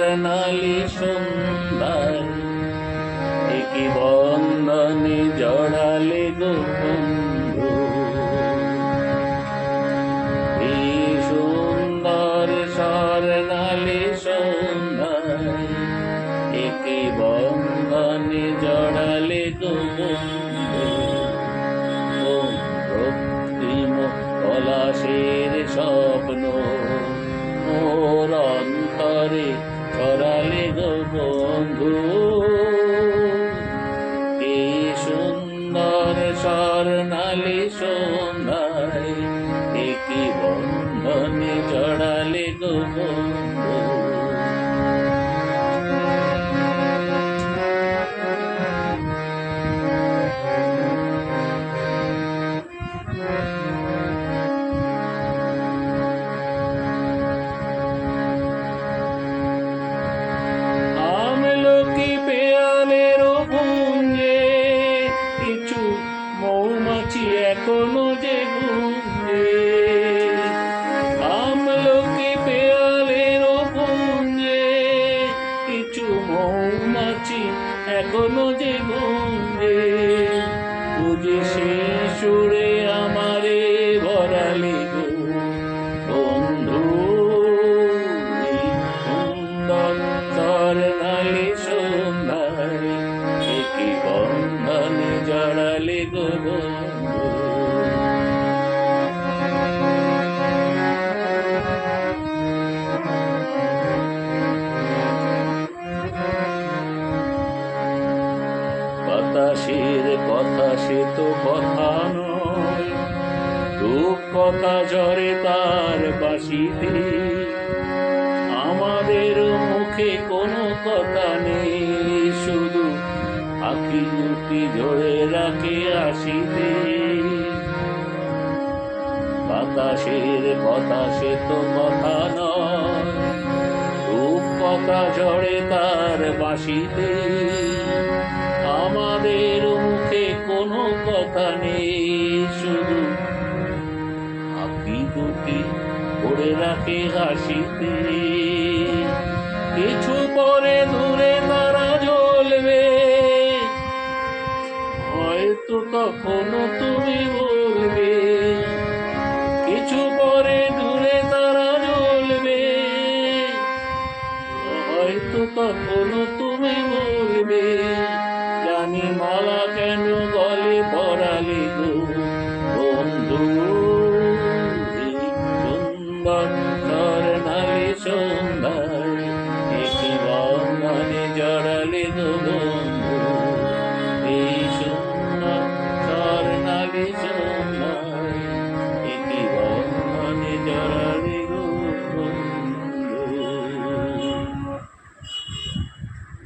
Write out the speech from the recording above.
স্বর্ণালী সন্ধ্যায় একই বন্ধনে জড়ালে গো বন্ধু। এই সুন্দর স্বর্ণালী সন্ধ্যায় একই বন্ধনে জড়ালে গো বন্ধু। রক্তিম পলাশের স্বপ্ন মোর অন্তরে ছড়ালে গো বন্ধু। এই সুন্দর স্বর্ণালী সন্ধ্যায় একই বন্ধনে জড়ালে গো বন্ধু। মৌমাছি এখনো যে গুঞ্জে, আমলকি পেয়ালের পুঞ্জে কিছু মৌমাছি এখনো যে গুঞ্জে। বুঝে সে সুরে আমারে ভরালি গো বন্ধু। সুন্দর স্বর্ণালী সন্ধ্যায় একই বন্ধনে জড়ালে গো বন্ধু। বাতাসের কথা সে তো কথা নয়, রূপ কথা ঝরে তার বাঁশিতে। আমাদের মুখে কোনো কথা নেই, শুধু আঁখি দুটি ঝরে রাখে হাসিতে। বাতাসের কথা সে তো কথা নয়, রূপ কথা ঝরে তার বাঁশিতে। আমাদের মুখে কোনো কথা নেই, শুধু আঁখি দুটি ভরে রাখে হাসিতে। কিছু পরে দূরে তারা জ্বলবে, হয়তো তখনও